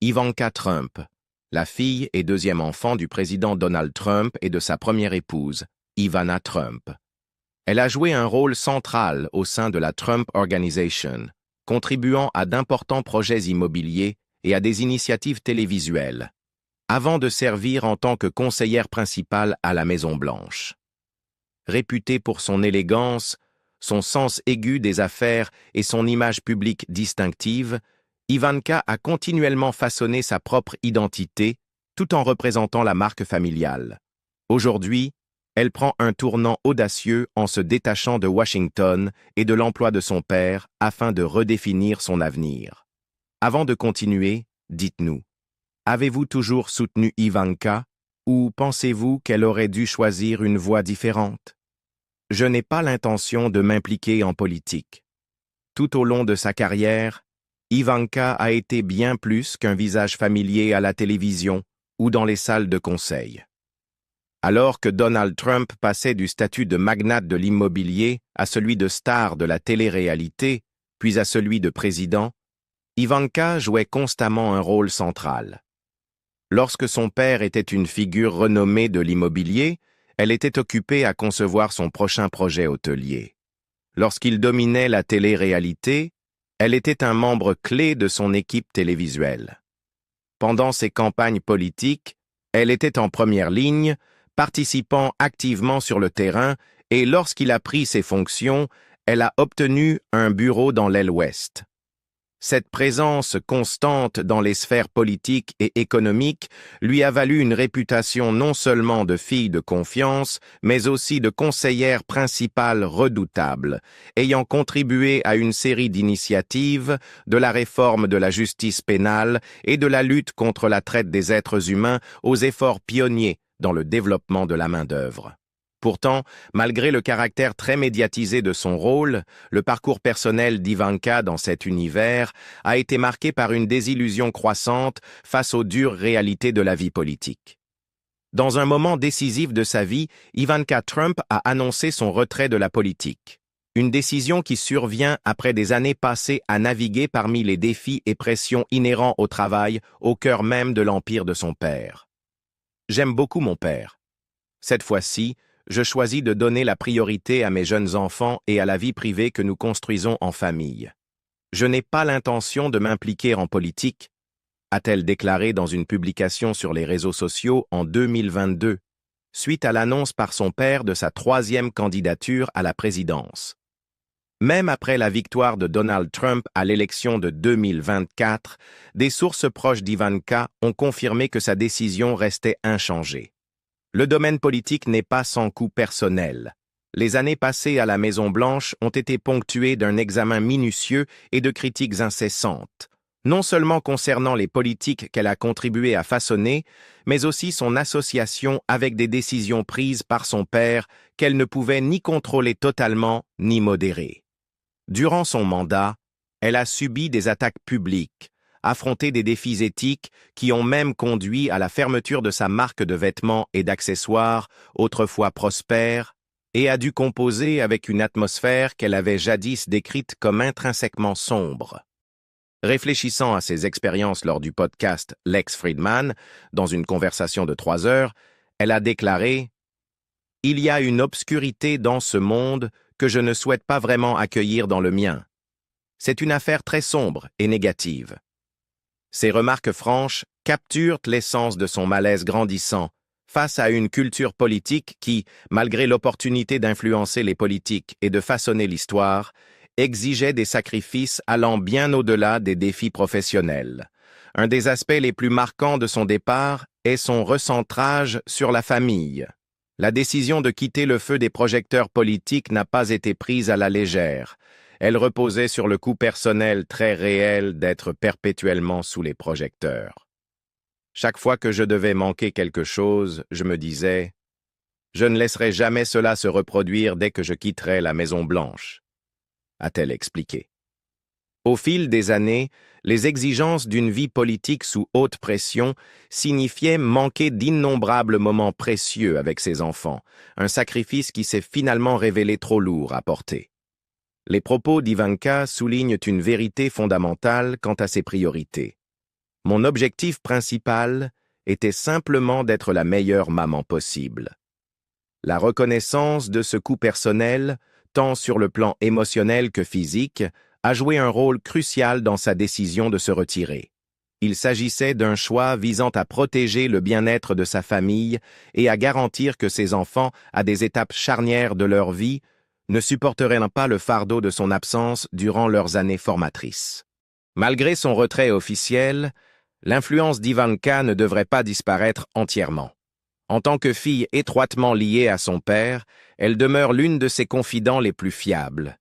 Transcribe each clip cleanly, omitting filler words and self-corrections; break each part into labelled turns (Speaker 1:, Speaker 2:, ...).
Speaker 1: Ivanka Trump, la fille et deuxième enfant du président Donald Trump et de sa première épouse, Ivana Trump. Elle a joué un rôle central au sein de la Trump Organization, contribuant à d'importants projets immobiliers et à des initiatives télévisuelles, avant de servir en tant que conseillère principale à la Maison-Blanche. Réputée pour son élégance, son sens aigu des affaires et son image publique distinctive, Ivanka a continuellement façonné sa propre identité tout en représentant la marque familiale. Aujourd'hui, elle prend un tournant audacieux en se détachant de Washington et de l'emploi de son père afin de redéfinir son avenir. Avant de continuer, dites-nous, avez-vous toujours soutenu Ivanka ou pensez-vous qu'elle aurait dû choisir une voie différente? Je n'ai pas l'intention de m'impliquer en politique. Tout au long de sa carrière, Ivanka a été bien plus qu'un visage familier à la télévision ou dans les salles de conseil. Alors que Donald Trump passait du statut de magnate de l'immobilier à celui de star de la télé-réalité, puis à celui de président, Ivanka jouait constamment un rôle central. Lorsque son père était une figure renommée de l'immobilier, elle était occupée à concevoir son prochain projet hôtelier. Lorsqu'il dominait la télé-réalité, elle était un membre clé de son équipe télévisuelle. Pendant ses campagnes politiques, elle était en première ligne, participant activement sur le terrain, et lorsqu'il a pris ses fonctions, elle a obtenu un bureau dans l'aile ouest. Cette présence constante dans les sphères politiques et économiques lui a valu une réputation non seulement de fille de confiance, mais aussi de conseillère principale redoutable, ayant contribué à une série d'initiatives, de la réforme de la justice pénale et de la lutte contre la traite des êtres humains aux efforts pionniers dans le développement de la main-d'œuvre. Pourtant, malgré le caractère très médiatisé de son rôle, le parcours personnel d'Ivanka dans cet univers a été marqué par une désillusion croissante face aux dures réalités de la vie politique. Dans un moment décisif de sa vie, Ivanka Trump a annoncé son retrait de la politique. Une décision qui survient après des années passées à naviguer parmi les défis et pressions inhérents au travail au cœur même de l'empire de son père. J'aime beaucoup mon père. Cette fois-ci, je choisis de donner la priorité à mes jeunes enfants et à la vie privée que nous construisons en famille. Je n'ai pas l'intention de m'impliquer en politique, a-t-elle déclaré dans une publication sur les réseaux sociaux en 2022, suite à l'annonce par son père de sa troisième candidature à la présidence. Même après la victoire de Donald Trump à l'élection de 2024, des sources proches d'Ivanka ont confirmé que sa décision restait inchangée. Le domaine politique n'est pas sans coût personnel. Les années passées à la Maison-Blanche ont été ponctuées d'un examen minutieux et de critiques incessantes, non seulement concernant les politiques qu'elle a contribué à façonner, mais aussi son association avec des décisions prises par son père qu'elle ne pouvait ni contrôler totalement ni modérer. Durant son mandat, elle a subi des attaques publiques, affronté des défis éthiques qui ont même conduit à la fermeture de sa marque de vêtements et d'accessoires, autrefois prospère, et a dû composer avec une atmosphère qu'elle avait jadis décrite comme intrinsèquement sombre. Réfléchissant à ses expériences lors du podcast Lex Fridman, dans une conversation de 3 heures, elle a déclaré « Il y a une obscurité dans ce monde que je ne souhaite pas vraiment accueillir dans le mien. C'est une affaire très sombre et négative. » Ces remarques franches capturent l'essence de son malaise grandissant face à une culture politique qui, malgré l'opportunité d'influencer les politiques et de façonner l'histoire, exigeait des sacrifices allant bien au-delà des défis professionnels. Un des aspects les plus marquants de son départ est son recentrage sur la famille. La décision de quitter le feu des projecteurs politiques n'a pas été prise à la légère. Elle reposait sur le coût personnel très réel d'être perpétuellement sous les projecteurs. Chaque fois que je devais manquer quelque chose, je me disais « Je ne laisserai jamais cela se reproduire dès que je quitterai la Maison-Blanche », a-t-elle expliqué. Au fil des années, les exigences d'une vie politique sous haute pression signifiaient manquer d'innombrables moments précieux avec ses enfants, un sacrifice qui s'est finalement révélé trop lourd à porter. Les propos d'Ivanka soulignent une vérité fondamentale quant à ses priorités. Mon objectif principal était simplement d'être la meilleure maman possible. La reconnaissance de ce coût personnel, tant sur le plan émotionnel que physique, a joué un rôle crucial dans sa décision de se retirer. Il s'agissait d'un choix visant à protéger le bien-être de sa famille et à garantir que ses enfants, à des étapes charnières de leur vie, ne supporteraient pas le fardeau de son absence durant leurs années formatrices. Malgré son retrait officiel, l'influence d'Ivanka ne devrait pas disparaître entièrement. En tant que fille étroitement liée à son père, elle demeure l'une de ses confidents les plus fiables.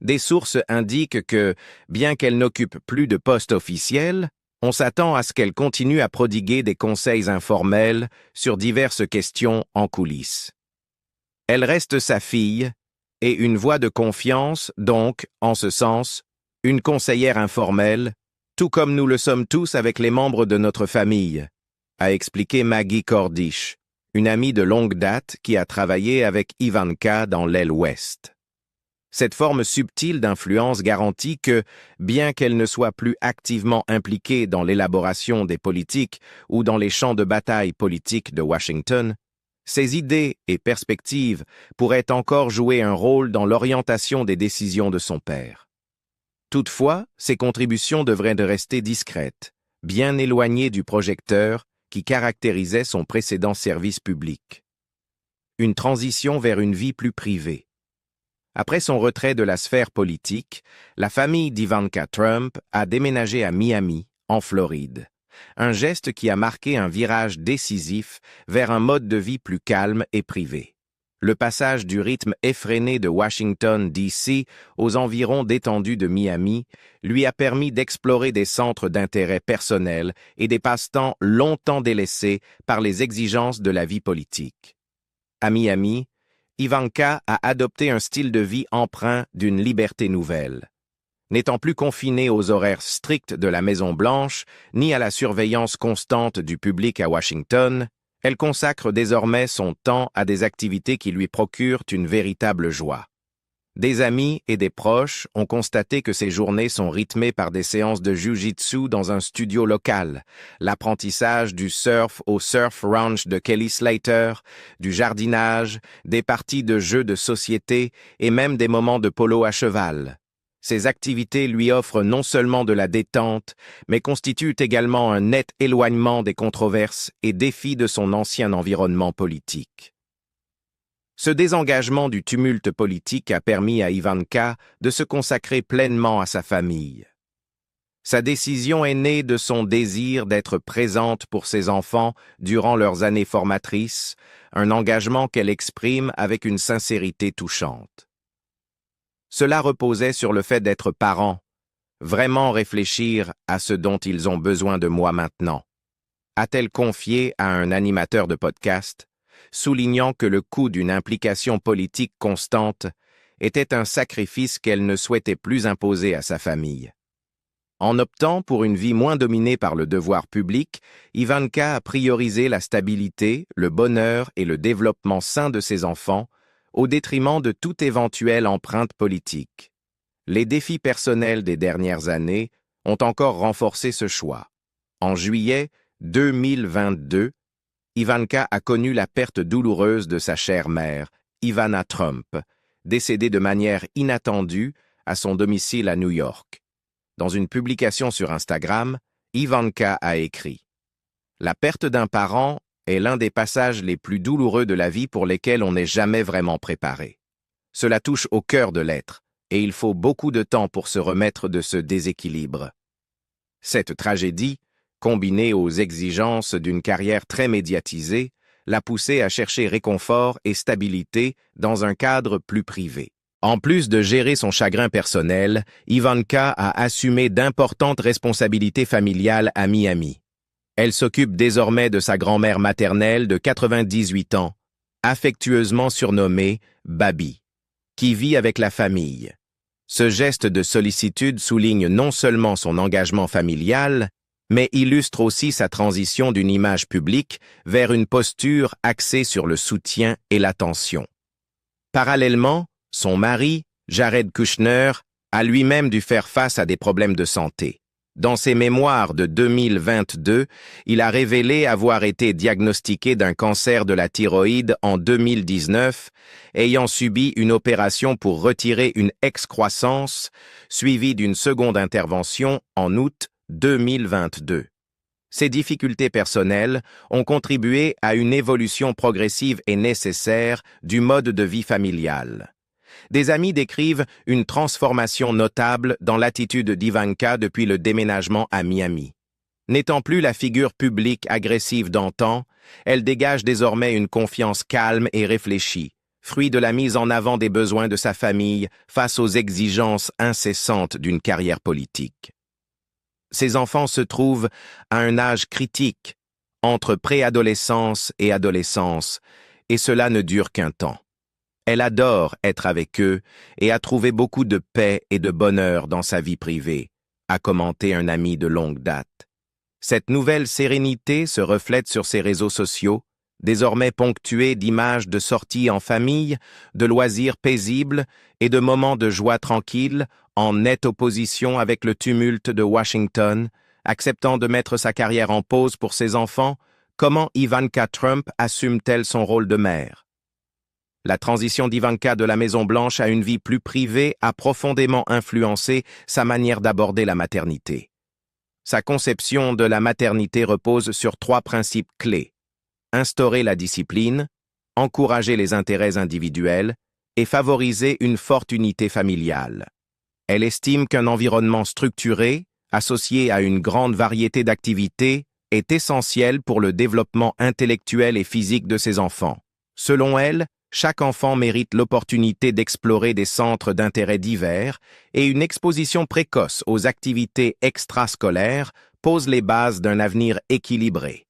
Speaker 1: Des sources indiquent que, bien qu'elle n'occupe plus de poste officiel, on s'attend à ce qu'elle continue à prodiguer des conseils informels sur diverses questions en coulisses. Elle reste sa fille et une voix de confiance, donc, en ce sens, une conseillère informelle, tout comme nous le sommes tous avec les membres de notre famille, a expliqué Maggie Cordish, une amie de longue date qui a travaillé avec Ivanka dans l'aile ouest. Cette forme subtile d'influence garantit que, bien qu'elle ne soit plus activement impliquée dans l'élaboration des politiques ou dans les champs de bataille politiques de Washington, ses idées et perspectives pourraient encore jouer un rôle dans l'orientation des décisions de son père. Toutefois, ses contributions devraient rester discrètes, bien éloignées du projecteur qui caractérisait son précédent service public. Une transition vers une vie plus privée. Après son retrait de la sphère politique, la famille d'Ivanka Trump a déménagé à Miami, en Floride. Un geste qui a marqué un virage décisif vers un mode de vie plus calme et privé. Le passage du rythme effréné de Washington, D.C. aux environs détendus de Miami lui a permis d'explorer des centres d'intérêt personnel et des passe-temps longtemps délaissés par les exigences de la vie politique. À Miami, Ivanka a adopté un style de vie empreint d'une liberté nouvelle. N'étant plus confinée aux horaires stricts de la Maison-Blanche, ni à la surveillance constante du public à Washington, elle consacre désormais son temps à des activités qui lui procurent une véritable joie. Des amis et des proches ont constaté que ces journées sont rythmées par des séances de jiu-jitsu dans un studio local, l'apprentissage du surf au Surf Ranch de Kelly Slater, du jardinage, des parties de jeux de société et même des moments de polo à cheval. Ces activités lui offrent non seulement de la détente, mais constituent également un net éloignement des controverses et défis de son ancien environnement politique. Ce désengagement du tumulte politique a permis à Ivanka de se consacrer pleinement à sa famille. Sa décision est née de son désir d'être présente pour ses enfants durant leurs années formatrices, un engagement qu'elle exprime avec une sincérité touchante. Cela reposait sur le fait d'être parent, vraiment réfléchir à ce dont ils ont besoin de moi maintenant, a-t-elle confié à un animateur de podcast, soulignant que le coût d'une implication politique constante était un sacrifice qu'elle ne souhaitait plus imposer à sa famille. En optant pour une vie moins dominée par le devoir public, Ivanka a priorisé la stabilité, le bonheur et le développement sain de ses enfants, au détriment de toute éventuelle empreinte politique. Les défis personnels des dernières années ont encore renforcé ce choix. En juillet 2022, Ivanka a connu la perte douloureuse de sa chère mère, Ivana Trump, décédée de manière inattendue à son domicile à New York. Dans une publication sur Instagram, Ivanka a écrit « La perte d'un parent est l'un des passages les plus douloureux de la vie pour lesquels on n'est jamais vraiment préparé. Cela touche au cœur de l'être, et il faut beaucoup de temps pour se remettre de ce déséquilibre. Cette tragédie, combinée aux exigences d'une carrière très médiatisée, l'a poussée à chercher réconfort et stabilité dans un cadre plus privé. En plus de gérer son chagrin personnel, Ivanka a assumé d'importantes responsabilités familiales à Miami. Elle s'occupe désormais de sa grand-mère maternelle de 98 ans, affectueusement surnommée Babi, qui vit avec la famille. Ce geste de sollicitude souligne non seulement son engagement familial, mais illustre aussi sa transition d'une image publique vers une posture axée sur le soutien et l'attention. Parallèlement, son mari, Jared Kushner, a lui-même dû faire face à des problèmes de santé. Dans ses mémoires de 2022, il a révélé avoir été diagnostiqué d'un cancer de la thyroïde en 2019, ayant subi une opération pour retirer une excroissance, suivie d'une seconde intervention en août 2022. Ces difficultés personnelles ont contribué à une évolution progressive et nécessaire du mode de vie familial. Des amis décrivent une transformation notable dans l'attitude d'Ivanka depuis le déménagement à Miami. N'étant plus la figure publique agressive d'antan, elle dégage désormais une confiance calme et réfléchie, fruit de la mise en avant des besoins de sa famille face aux exigences incessantes d'une carrière politique. Ses enfants se trouvent à un âge critique, entre préadolescence et adolescence, et cela ne dure qu'un temps. Elle adore être avec eux et a trouvé beaucoup de paix et de bonheur dans sa vie privée, a commenté un ami de longue date. Cette nouvelle sérénité se reflète sur ses réseaux sociaux, désormais ponctués d'images de sorties en famille, de loisirs paisibles et de moments de joie tranquille, en nette opposition avec le tumulte de Washington, acceptant de mettre sa carrière en pause pour ses enfants. Comment Ivanka Trump assume-t-elle son rôle de mère? La transition d'Ivanka de la Maison-Blanche à une vie plus privée a profondément influencé sa manière d'aborder la maternité. Sa conception de la maternité repose sur 3 principes clés: instaurer la discipline, encourager les intérêts individuels et favoriser une forte unité familiale. Elle estime qu'un environnement structuré, associé à une grande variété d'activités, est essentiel pour le développement intellectuel et physique de ses enfants. Selon elle, chaque enfant mérite l'opportunité d'explorer des centres d'intérêt divers et une exposition précoce aux activités extrascolaires pose les bases d'un avenir équilibré.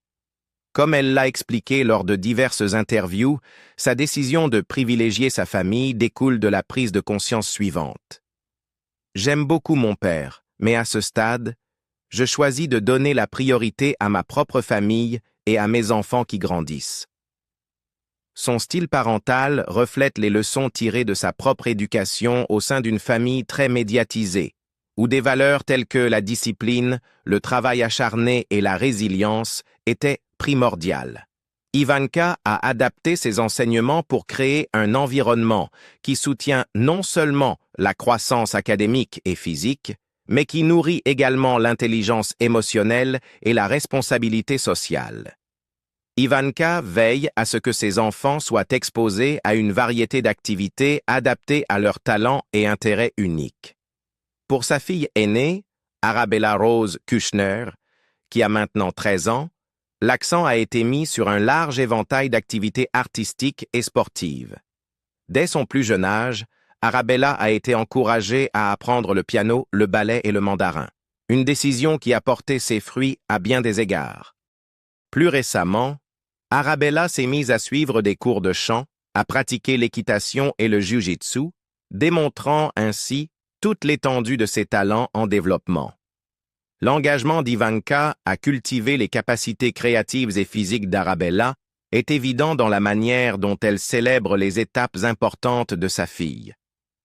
Speaker 1: Comme elle l'a expliqué lors de diverses interviews, sa décision de privilégier sa famille découle de la prise de conscience suivante. J'aime beaucoup mon père, mais à ce stade, je choisis de donner la priorité à ma propre famille et à mes enfants qui grandissent. Son style parental reflète les leçons tirées de sa propre éducation au sein d'une famille très médiatisée, où des valeurs telles que la discipline, le travail acharné et la résilience étaient primordiales. Ivanka a adapté ses enseignements pour créer un environnement qui soutient non seulement la croissance académique et physique, mais qui nourrit également l'intelligence émotionnelle et la responsabilité sociale. Ivanka veille à ce que ses enfants soient exposés à une variété d'activités adaptées à leurs talents et intérêts uniques. Pour sa fille aînée, Arabella Rose Kushner, qui a maintenant 13 ans, l'accent a été mis sur un large éventail d'activités artistiques et sportives. Dès son plus jeune âge, Arabella a été encouragée à apprendre le piano, le ballet et le mandarin, une décision qui a porté ses fruits à bien des égards. Plus récemment, Arabella s'est mise à suivre des cours de chant, à pratiquer l'équitation et le jiu-jitsu, démontrant ainsi toute l'étendue de ses talents en développement. L'engagement d'Ivanka à cultiver les capacités créatives et physiques d'Arabella est évident dans la manière dont elle célèbre les étapes importantes de sa fille.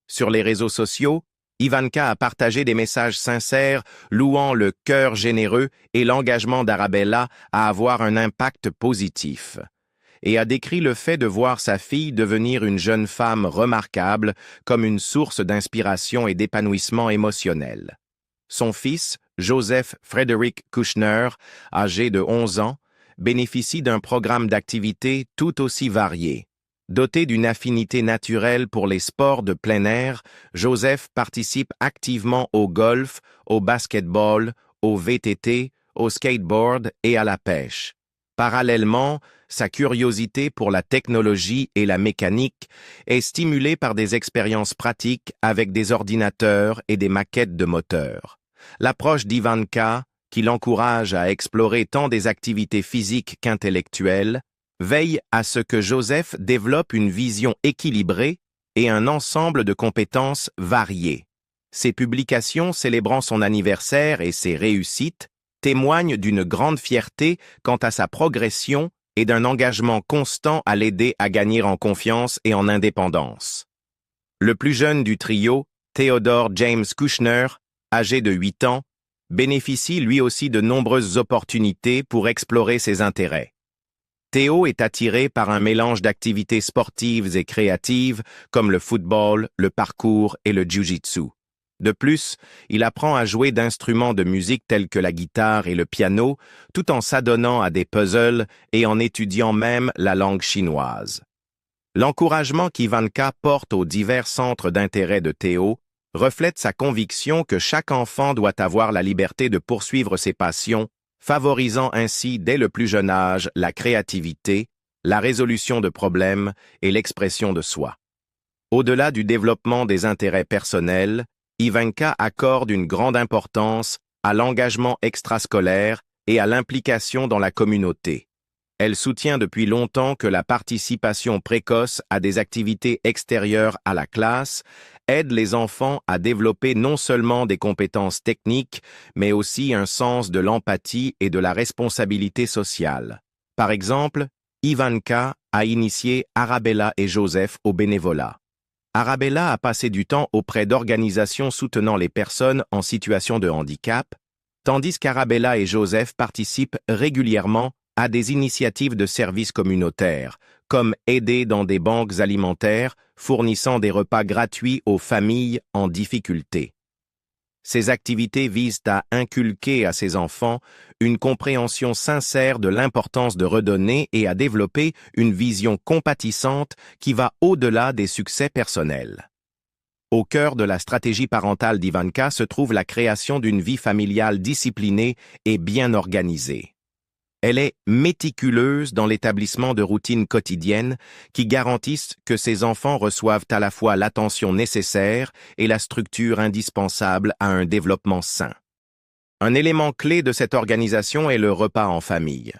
Speaker 1: Sur les réseaux sociaux, Ivanka a partagé des messages sincères louant le cœur généreux et l'engagement d'Arabella à avoir un impact positif, et a décrit le fait de voir sa fille devenir une jeune femme remarquable comme une source d'inspiration et d'épanouissement émotionnel. Son fils, Joseph Frederick Kushner, âgé de 11 ans, bénéficie d'un programme d'activités tout aussi varié. Doté d'une affinité naturelle pour les sports de plein air, Joseph participe activement au golf, au basketball, au VTT, au skateboard et à la pêche. Parallèlement, sa curiosité pour la technologie et la mécanique est stimulée par des expériences pratiques avec des ordinateurs et des maquettes de moteurs. L'approche d'Ivanka, qui l'encourage à explorer tant des activités physiques qu'intellectuelles, veille à ce que Joseph développe une vision équilibrée et un ensemble de compétences variées. Ses publications célébrant son anniversaire et ses réussites témoignent d'une grande fierté quant à sa progression et d'un engagement constant à l'aider à gagner en confiance et en indépendance. Le plus jeune du trio, Theodore James Kushner, âgé de 8 ans, bénéficie lui aussi de nombreuses opportunités pour explorer ses intérêts. Théo est attiré par un mélange d'activités sportives et créatives comme le football, le parcours et le jiu-jitsu. De plus, il apprend à jouer d'instruments de musique tels que la guitare et le piano, tout en s'adonnant à des puzzles et en étudiant même la langue chinoise. L'encouragement qu'Ivanka porte aux divers centres d'intérêt de Théo reflète sa conviction que chaque enfant doit avoir la liberté de poursuivre ses passions, favorisant ainsi dès le plus jeune âge la créativité, la résolution de problèmes et l'expression de soi. Au-delà du développement des intérêts personnels, Ivanka accorde une grande importance à l'engagement extrascolaire et à l'implication dans la communauté. Elle soutient depuis longtemps que la participation précoce à des activités extérieures à la classe aide les enfants à développer non seulement des compétences techniques, mais aussi un sens de l'empathie et de la responsabilité sociale. Par exemple, Ivanka a initié Arabella et Joseph au bénévolat. Arabella a passé du temps auprès d'organisations soutenant les personnes en situation de handicap, tandis qu'Arabella et Joseph participent régulièrement à des initiatives de services communautaires, comme aider dans des banques alimentaires fournissant des repas gratuits aux familles en difficulté. Ces activités visent à inculquer à ces enfants une compréhension sincère de l'importance de redonner et à développer une vision compatissante qui va au-delà des succès personnels. Au cœur de la stratégie parentale d'Ivanka se trouve la création d'une vie familiale disciplinée et bien organisée. Elle est méticuleuse dans l'établissement de routines quotidiennes qui garantissent que ses enfants reçoivent à la fois l'attention nécessaire et la structure indispensable à un développement sain. Un élément clé de cette organisation est le repas en famille.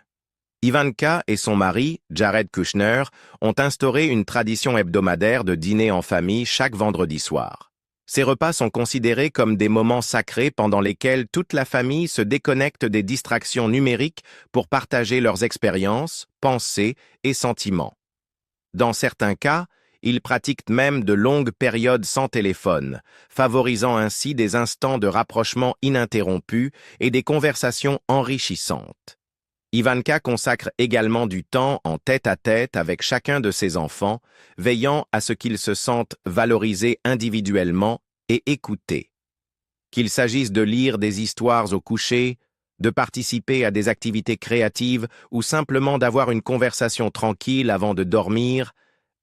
Speaker 1: Ivanka et son mari, Jared Kushner, ont instauré une tradition hebdomadaire de dîner en famille chaque vendredi soir. Ces repas sont considérés comme des moments sacrés pendant lesquels toute la famille se déconnecte des distractions numériques pour partager leurs expériences, pensées et sentiments. Dans certains cas, ils pratiquent même de longues périodes sans téléphone, favorisant ainsi des instants de rapprochement ininterrompus et des conversations enrichissantes. Ivanka consacre également du temps en tête-à-tête avec chacun de ses enfants, veillant à ce qu'ils se sentent valorisés individuellement et écoutés. Qu'il s'agisse de lire des histoires au coucher, de participer à des activités créatives ou simplement d'avoir une conversation tranquille avant de dormir,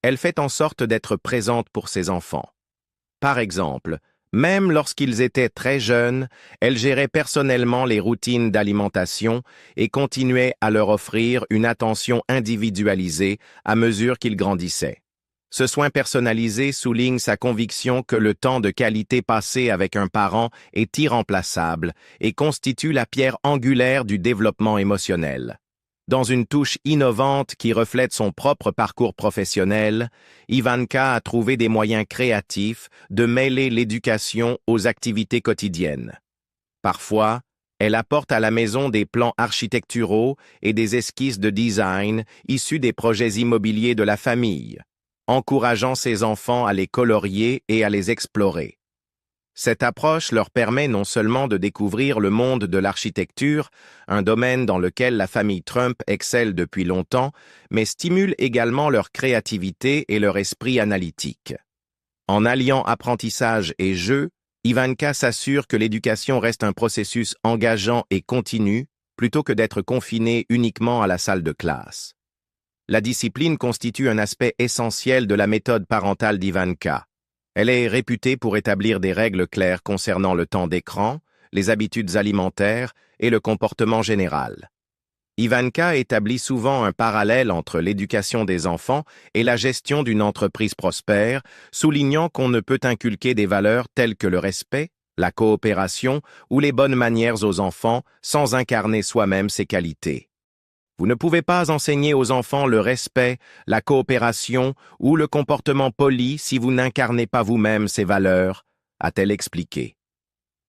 Speaker 1: elle fait en sorte d'être présente pour ses enfants. Par exemple, même lorsqu'ils étaient très jeunes, elle gérait personnellement les routines d'alimentation et continuait à leur offrir une attention individualisée à mesure qu'ils grandissaient. Ce soin personnalisé souligne sa conviction que le temps de qualité passé avec un parent est irremplaçable et constitue la pierre angulaire du développement émotionnel. Dans une touche innovante qui reflète son propre parcours professionnel, Ivanka a trouvé des moyens créatifs de mêler l'éducation aux activités quotidiennes. Parfois, elle apporte à la maison des plans architecturaux et des esquisses de design issus des projets immobiliers de la famille, encourageant ses enfants à les colorier et à les explorer. Cette approche leur permet non seulement de découvrir le monde de l'architecture, un domaine dans lequel la famille Trump excelle depuis longtemps, mais stimule également leur créativité et leur esprit analytique. En alliant apprentissage et jeu, Ivanka s'assure que l'éducation reste un processus engageant et continu, plutôt que d'être confinée uniquement à la salle de classe. La discipline constitue un aspect essentiel de la méthode parentale d'Ivanka. Elle est réputée pour établir des règles claires concernant le temps d'écran, les habitudes alimentaires et le comportement général. Ivanka établit souvent un parallèle entre l'éducation des enfants et la gestion d'une entreprise prospère, soulignant qu'on ne peut inculquer des valeurs telles que le respect, la coopération ou les bonnes manières aux enfants sans incarner soi-même ces qualités. Vous ne pouvez pas enseigner aux enfants le respect, la coopération ou le comportement poli si vous n'incarnez pas vous-même ces valeurs, a-t-elle expliqué.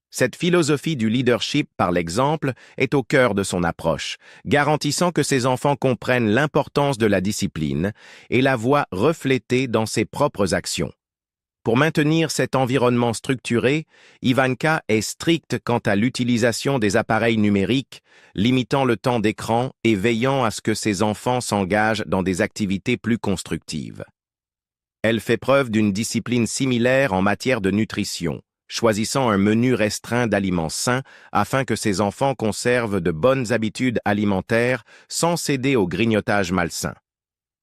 Speaker 1: Cette philosophie du leadership par l'exemple est au cœur de son approche, garantissant que ses enfants comprennent l'importance de la discipline et la voient reflétée dans ses propres actions. Pour maintenir cet environnement structuré, Ivanka est stricte quant à l'utilisation des appareils numériques, limitant le temps d'écran et veillant à ce que ses enfants s'engagent dans des activités plus constructives. Elle fait preuve d'une discipline similaire en matière de nutrition, choisissant un menu restreint d'aliments sains afin que ses enfants conservent de bonnes habitudes alimentaires sans céder au grignotage malsain.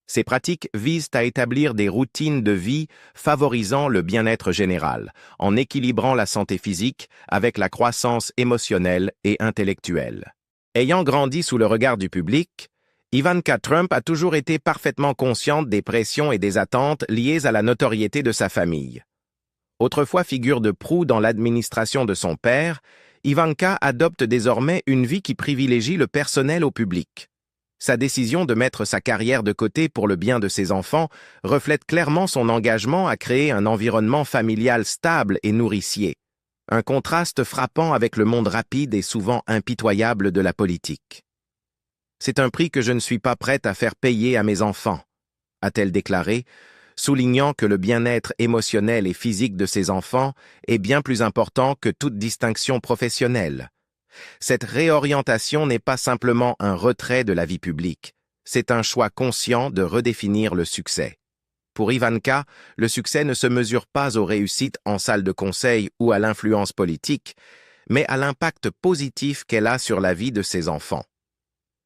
Speaker 1: Ces pratiques visent à établir des routines de vie favorisant le bien-être général, en équilibrant la santé physique avec la croissance émotionnelle et intellectuelle. Ayant grandi sous le regard du public, Ivanka Trump a toujours été parfaitement consciente des pressions et des attentes liées à la notoriété de sa famille. Autrefois figure de proue dans l'administration de son père, Ivanka adopte désormais une vie qui privilégie le personnel au public. Sa décision de mettre sa carrière de côté pour le bien de ses enfants reflète clairement son engagement à créer un environnement familial stable et nourricier, un contraste frappant avec le monde rapide et souvent impitoyable de la politique. « C'est un prix que je ne suis pas prête à faire payer à mes enfants », a-t-elle déclaré, soulignant que le bien-être émotionnel et physique de ses enfants est bien plus important que toute distinction professionnelle. Cette réorientation n'est pas simplement un retrait de la vie publique, c'est un choix conscient de redéfinir le succès. Pour Ivanka, le succès ne se mesure pas aux réussites en salle de conseil ou à l'influence politique, mais à l'impact positif qu'elle a sur la vie de ses enfants.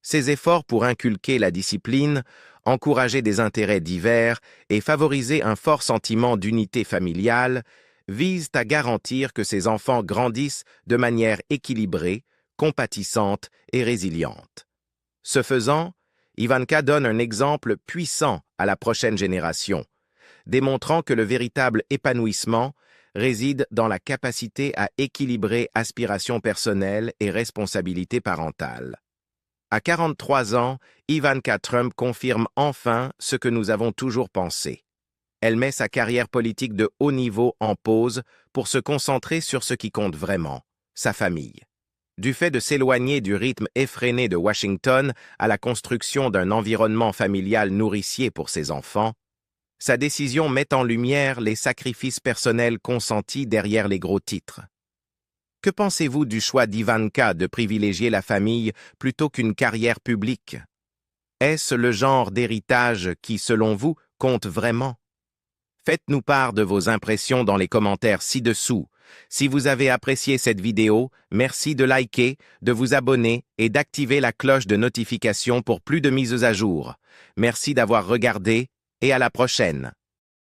Speaker 1: Ses efforts pour inculquer la discipline, encourager des intérêts divers et favoriser un fort sentiment d'unité familiale visent à garantir que ses enfants grandissent de manière équilibrée, compatissante et résiliente. Ce faisant, Ivanka donne un exemple puissant à la prochaine génération, démontrant que le véritable épanouissement réside dans la capacité à équilibrer aspirations personnelles et responsabilités parentales. À 43 ans, Ivanka Trump confirme enfin ce que nous avons toujours pensé. Elle met sa carrière politique de haut niveau en pause pour se concentrer sur ce qui compte vraiment, sa famille. Du fait de s'éloigner du rythme effréné de Washington à la construction d'un environnement familial nourricier pour ses enfants, sa décision met en lumière les sacrifices personnels consentis derrière les gros titres. Que pensez-vous du choix d'Ivanka de privilégier la famille plutôt qu'une carrière publique? Est-ce le genre d'héritage qui, selon vous, compte vraiment? Faites-nous part de vos impressions dans les commentaires ci-dessous. Si vous avez apprécié cette vidéo, merci de liker, de vous abonner et d'activer la cloche de notification pour plus de mises à jour. Merci d'avoir regardé et à la prochaine.